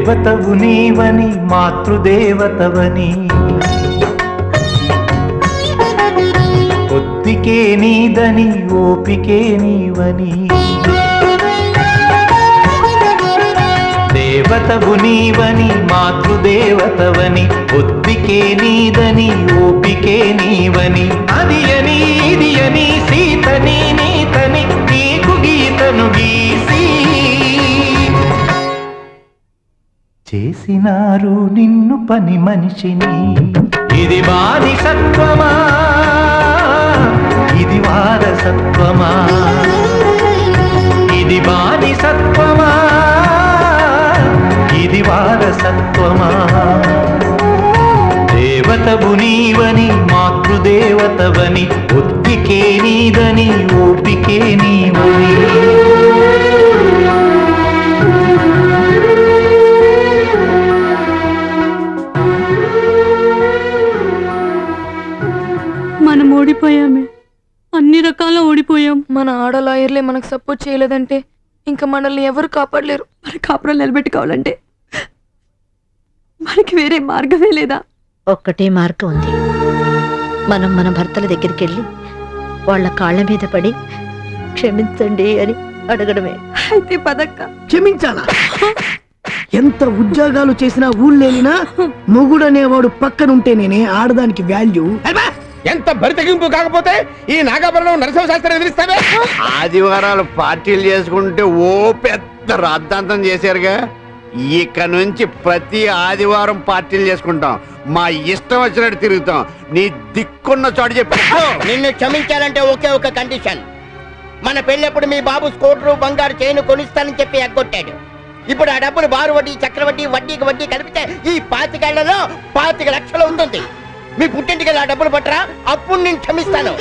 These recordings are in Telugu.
దేవతవు నీవని మాతృదేవతవని ఒత్తికే నీదని ఓపికే నీవని దేవతవు నీవని మాతృదేవతవని ఒత్తికే నీదని ఓపికే నీవని అది అని ఇది అని సీతని నీతని నీకు గీతను గీసి చేసినారు నిన్ను పని మనిషిని ఇది బానిసత్వమా ఇది వారసత్వమా ఇది బానిసత్వమా ఇది వారసత్వమా దేవతవు నీవని మాతృదేవతవని ఒత్తికే నీదని ఓపికే నీవని మనం ఓడిపోయామే, అన్ని రకాల ఓడిపోయాం. మన ఆడ లాయర్లే మనకు సపోర్ట్ చేయలేదంటే ఇంకా మనల్ని ఎవరు కాపాడలేరు. మన కాపురం నిలబెట్టుకోవాలంటే మనకి వేరే మార్గమే లేదా? ఒక్కటే మార్గం ఉంది. మనం మన భర్తల దగ్గరికి వెళ్ళి వాళ్ళ కాళ్ళ మీద పడి క్షమించండి అని అడగడమే. అయితే పదక్క. క్షమించాలా? ఎంత ఉద్యోగాలు చేసినా ఊళ్ళేనా మొగుడనేవాడు పక్కనుంటేనే ఆడదానికి వాల్యూ. ఎంత బరితెగింపు కాకపోతే ఈ నాగాభరణం నరసింహశాస్త్రం ఎదిరిస్తావే. ఆదివారాలు పార్టీలు చేసుకుంటే ఓ పెద్ద రాద్ధాంతం చేశారుగా. ఇక నుంచి ప్రతి ఆదివారం పార్టీలు చేసుకుంటాం. మా ఇష్టం వచ్చినట్టు తిరుగుతాం. నీ దిక్కున్న చోటు చెప్పు. నిన్ను క్షమించాలంటే ఒకే ఒక కండిషన్. మన పెళ్ళప్పుడు మీ బాబు స్కూటరు బంగారు చైన్ కొనిస్తానని చెప్పి ఎగ్గొట్టాడు. ఇప్పుడు ఆ డబ్బులు బారు వడ్డీ చక్రవడ్డీ వడ్డీకి వడ్డీ కలిపితే ఈ 25 ఏళ్లలో 25 లక్షలు ఉంటుంది. మీ పుట్టింటికి ఆ డబ్బులు పట్టరా, అప్పుడు నేను క్షమిస్తాను.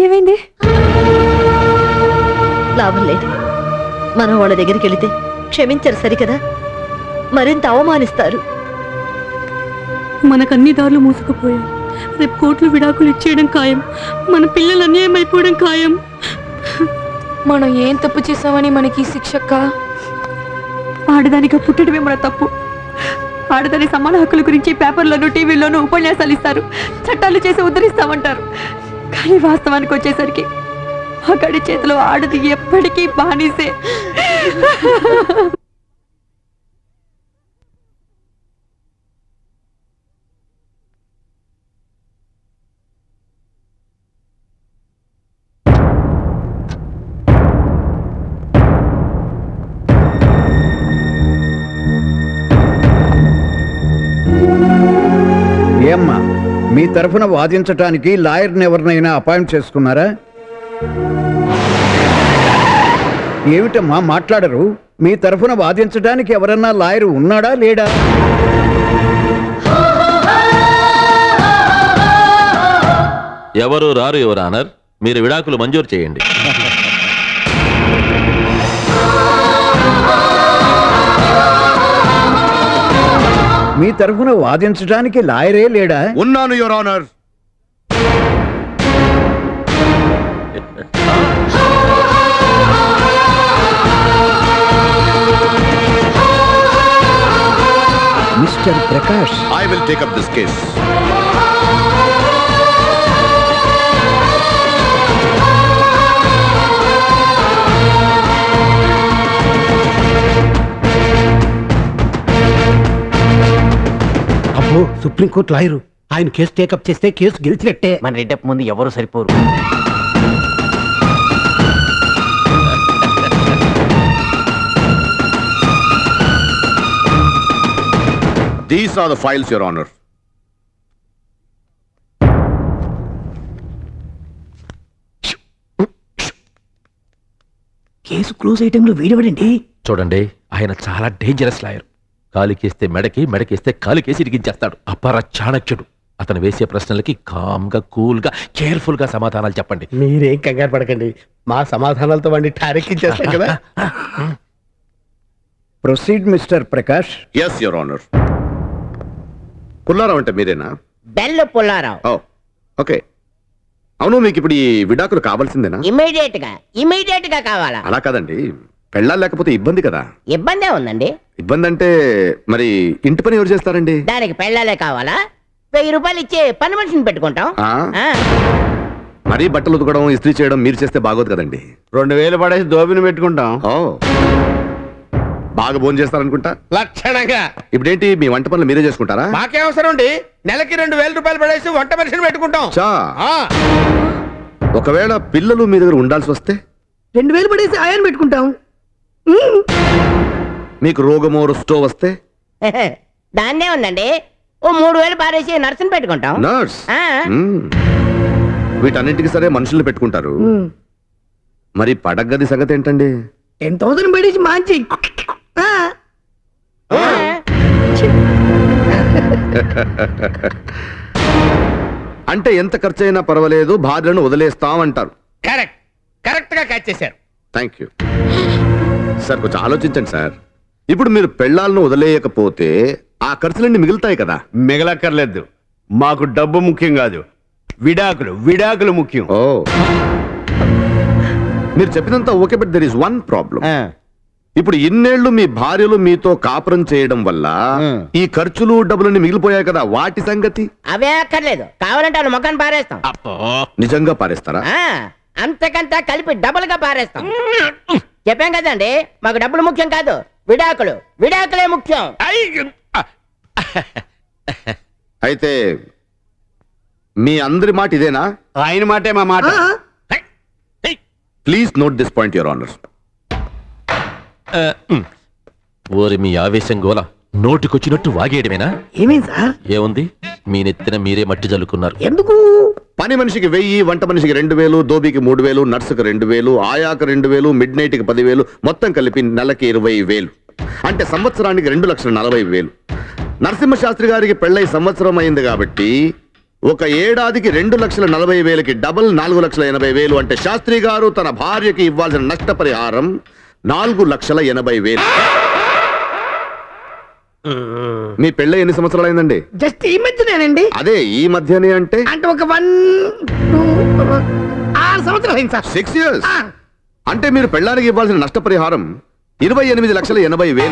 ఏమైంది? లాభం లేదు. మనం వాళ్ళ దగ్గరికి వెళితే క్షమించరు సరికదా, మరింత అవమానిస్తారు. మనకన్ని దారులు మూసుకుపోయాయి. రేపు కోర్టులు విడాకులు ఇచ్చేయడం ఖాయం. మన పిల్లలు అన్యాయం అయిపోవడం ఖాయం. మనం ఏం తప్పు చేసామని మనకి ఈ శిక్షక్క? ఆడదానిగా పుట్టడమే మన తప్పు. ఆడదాని సమాన హక్కుల గురించి పేపర్లోనూ టీవీలోనూ ఉపన్యాసాలు ఇస్తారు, చట్టాలు చేసి ఉద్ధరిస్తామంటారు. కానీ వాస్తవానికి వచ్చేసరికి అక్కడి చేతిలో ఆడది ఎప్పటికీ బానిసే. ఏమ్మా, మీ తరఫున వాదించటానికి లాయర్ని ఎవరినైనా అపాయింట్ చేసుకున్నారా? ఏమిటమ్మా మాట్లాడరు? మీ తరఫున వాదించడానికి ఎవరన్నా లాయర్ ఉన్నాడా లేడా? ఎవరు రారు యువర్ ఆనర్. మీరు విడాకులు మంజూరు చేయండి. మీ తరఫున వాదించడానికి లాయరే లేడా? ఉన్నాను your honour. Mister Prakash, I will take up this case. అబ్బో, సుప్రీంకోర్టు లాయరు ఆయన కేసు టేకప్ చేస్తే కేసు గెలిచినట్టే. మన రెడ్డప్ ముందు ఎవరు సరిపోరు. These are the files, Your Honor. Case close అయ్యే టైంలో వీడవడండి. చూడండి, ఆయన చాలా డేంజరస్ లాయర్. కాలికేస్తే మెడకి, మెడకేస్తే కాలికేసి ఇరిగించేస్తాడు. అపర చాణక్యుడు. అతను వేసే ప్రశ్నలకి కామ్గా, కూల్గా, కేర్ఫుల్గా సమాధానాలు చెప్పండి. మీరేం కంగారు పడకండి, మా సమాధానాలతో వాడిని టారెక్కించేస్తాం కదా. Proceed mister Prakash. Yes, Your Honor. Pullarao అంటే మీరేనా? బెల్ల పుల్లారావు. ఓ, ఓకే. అవును, మీకు ఇప్పుడు ఈ విడాకులు కావాల్సిందేనా? ఇమీడియట్ గా కావాలా? అలా కాదండి, పెళ్ళాలి లేకపోతే ఇబ్బంది కదా. ఇబ్బందే ఉందండి. ఇబ్బంది అంటే మరి ఇంటి పని ఎవరు చేస్తారండి? దానికి పెళ్ళాలే కావాలా? 1000 రూపాయలు ఇచ్చి పని మనిషిని పెట్టుకుంటాం. ఆ? ఆ, మరీ బట్టలు ఉతకడం, ఇస్త్రీ చేయడం మీరు చేస్తే బాగోదు కదండి. 2000 పడేసి దోబిని పెట్టుకుంటాం. ఓ, బాగా భోజనం చేస్తారనుకుంటా. లక్షణంగా. ఇప్పుడేంటి మీ వంట పనులు మీరే చేసుకుంటారా? మాకే అవసరం అండి, నెలకి 2000 రూపాయలు పడేసి వంట మనిషిని పెట్టుకుంటాం. చా. ఆ, ఒకవేళ పిల్లలు మీ దగ్గర ఉండాల్సి వస్తే 2000 పడేసి ఆయన పెట్టుకుంటాం. మీకు రోగమో రుస్టో వస్తే దాన్నే ఉందండి, ఓ 3000 పారేసి నర్సుని పెట్టుకుంటాం. నర్స్. ఆ, వీటన్నింటికి సరే మనుషుల్ని పెట్టుకుంటారు. మరి పడగది సంగతి ఏంటండి? 10,000 పడేసి మంచి ఆ. అంటే ఎంత ఖర్చైనా పర్వాలేదు, భార్యను వదిలేస్తామంటారు. కరెక్ట్ గా క్యాచ్ చేశారు. Thank you sir. కొంచెం ఆలోచించండి సార్. ఇప్పుడు మీరు పెళ్ళాలను వదిలేయకపోతే ఆ ఖర్చులన్నీ మిగులుతాయి కదా. మిగలక్కర్లేదు, మాకు డబ్బు ముఖ్యం కాదు, విడాకులు ముఖ్యం. ఓ, మీరు చెప్పినంత okay, but there is one problem. ఇప్పుడు ఇన్నేళ్లు మీ భార్యలు మీతో కాపురం చేయడం వల్ల ఈ ఖర్చులు డబ్బులన్నీ మిగిలిపోయాయి కదా, వాటి సంగతి? అవే అక్కర్లేదు, కావాలంటే వాళ్ళ ముఖాన్ని పారేస్తాం. నిజంగా పారేస్తారా? ఆ, అంతకంతా కలిపి డబుల్ గా పారేస్తాం. చెప్పాం కదండి, మాకు డబ్బులు ముఖ్యం కాదు, విడాకులే ముఖ్యం. అయితే మీ అందరి మాట ఇదేనా? ఆయన మాటే మా మాట. Please note this point your honour. ఓరి మీ ఆవేశం గోల నోటికొచ్చినట్టు వాగేయడమేనా? ఏమైంది సార్? ఏముంది, మీ నెత్తిన మీరే మట్టి జల్లుకున్నారు. ఎందుకు? పని మనిషికి 1000, వంట మనిషికి 2000, దోబికి 3000, నర్సుకి 2000, ఆయాకు 2000, మిడ్ నైట్ కి 10,000, మొత్తం కలిపి నెలకి 20,000. అంటే సంవత్సరానికి 2,40,000. నరసింహశాస్త్రి గారికి పెళ్ళై సంవత్సరం అయింది కాబట్టి ఒక ఏడాదికి 2,40,000కి డబుల్ 4,80,000. అంటే శాస్త్రి గారు తన భార్యకి ఇవ్వాల్సిన నష్టపరిహారం 4,80,000. మీ పెళ్ళై ఎన్ని సంవత్సరాలు అయిందండి? జస్ట్ ఈ మధ్యనేనండి. అదే ఈ మధ్యనే అంటే అంటే ఒక 1, 2, 6 సంవత్సరాలు అయింది సార్. 6 years. అంటే మీరు పెళ్ళానికి ఇవ్వాల్సిన నష్టపరిహారం 28,80,000.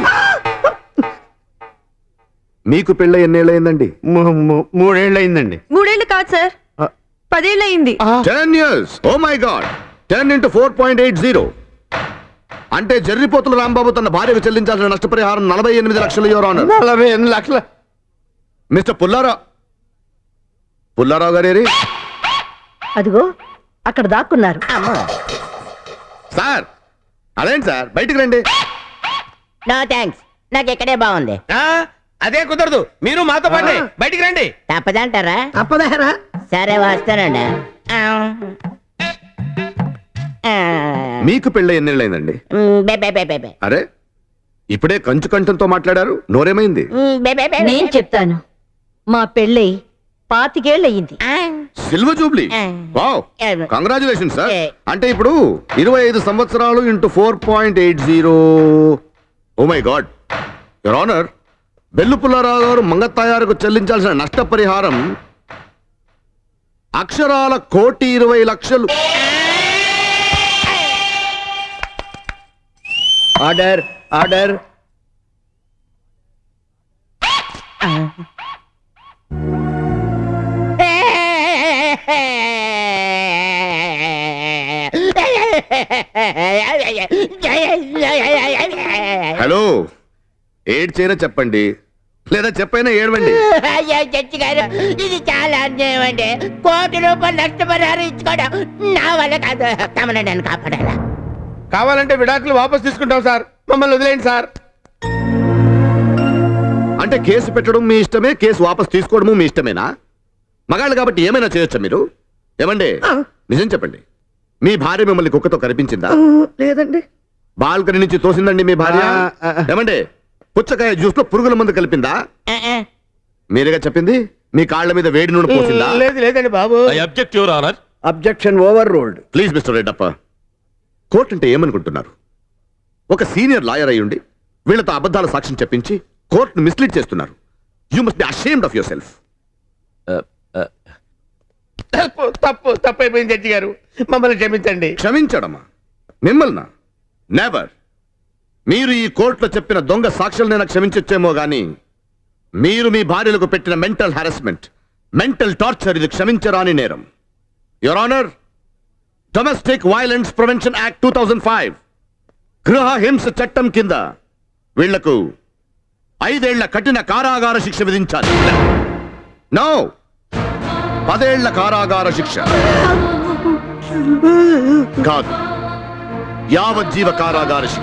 మీకు పెళ్ళ ఎన్నేళ్ళయిందండి? 3 ఏళ్ళు అయిందండి. 3 ఏళ్ళు కాదు సార్, 10 ఏళ్ళు అయింది. 10 years. Oh my god. 10 into 4.80. అంటే జర్రిపోతుల రాంబాబు తన భార్యకు చెల్లించాల్సిన నష్టపరిహారం 48 లక్షలు, యువర్ ఆనర్. 48 లక్షలు. మిస్టర్ పుల్లారావు గారేరి? అదిగో అక్కడ దాక్కున్నారు. సార్, అదేంటి సార్, బయటికి రండి. నో థ్యాంక్స్, నాకు ఇక్కడే బాగుంది. అదే కుదరదు, మీరు మాతో పాటే బయటికి రండి. తప్పదంటారా? తప్పదారా? సరే వస్తానండి. మీకు పెళ్ళ ఎన్నేళ్ళైందండి? అరే, ఇప్పుడే కంచు కంఠంతో మాట్లాడారు, నోరేమైంది? నేను చెప్తాను, మా పెళ్ళై 25 ఏళ్ళు అయ్యింది. Silver jubilee. Wow, congratulation sir. అంటే ఇప్పుడు 25 సంవత్సరాలు into 4.80. Oh my god, your honour, Bellu Pullarao గారు మంగత్తాయారుకు చెల్లించాల్సిన నష్టపరిహారం అక్షరాల 1,20,00,000. Order order. హలో, ఏడ్చైనా చెప్పండి, లేదా చెప్పైనా ఏడవండి. అయ్యో జడ్జి గారు, ఇది చాలా అన్యాయం అండి. 1,00,00,000 రూపాయలు నష్టపరిహారం ఇచ్చుకోవడం నా వల్ల కాదు. తమను నన్ను కాపాడాలా? కావాలంటే విడాకులు వాపస్ తీసుకుంటాం సార్, మమ్మల్ని వదిలేయండి సార్. అంటే కేసు పెట్టడం మీ ఇష్టమే, కేసు వాపస్ తీసుకోవడము మీ ఇష్టమేనా? మగాళ్ళు కాబట్టి ఏమైనా చేయొచ్చా మీరు? ఏమండి, నిజం చెప్పండి, మీ భార్య మిమ్మల్ని కుక్కతో కనిపించిందా? లేదండి. బాల్కనీ నుంచి తోసిందండి మీ భార్య? ఏమండి, పుచ్చకాయ జ్యూస్ లో పురుగుల మందు కలిపిందా? మీరేగా చెప్పింది. మీ కాళ్ళ మీద వేడి నూనె పోసిందా? లేదండి బాబు. Objection overruled. Please mister Reddappa, court అంటే ఏమనుకుంటున్నారు? ఒక సీనియర్ లాయర్ అయ్యుండి వీళ్ళతో అబద్ధాల సాక్ష్యం చెప్పించి కోర్టును మిస్లీడ్ చేస్తున్నారు. You must be ashamed of your self. తప్పైపోయింది జడ్జి గారు, మమ్మల్ని క్షమించండి. క్షమించడమా? మిమ్మల్నా? నెవర్. మీరు ఈ కోర్టులో చెప్పిన దొంగ సాక్షులనైనా క్షమించొచ్చేమో గాని మీరు మీ భార్యలకు పెట్టిన మెంటల్ హారాస్మెంట్, మెంటల్ టార్చర్ ఇది క్షమించరాని నేరం. Your honour, domestic violence prevention act 2005 గృహ హింస చట్టం కింద వీళ్లకు 5 ఏళ్ల కఠిన కారాగార శిక్ష విధించాలి. నో, 10 ఏళ్ల కారాగార శిక్ష కాదు, యావజ్జీవ కారాగార శిక్ష.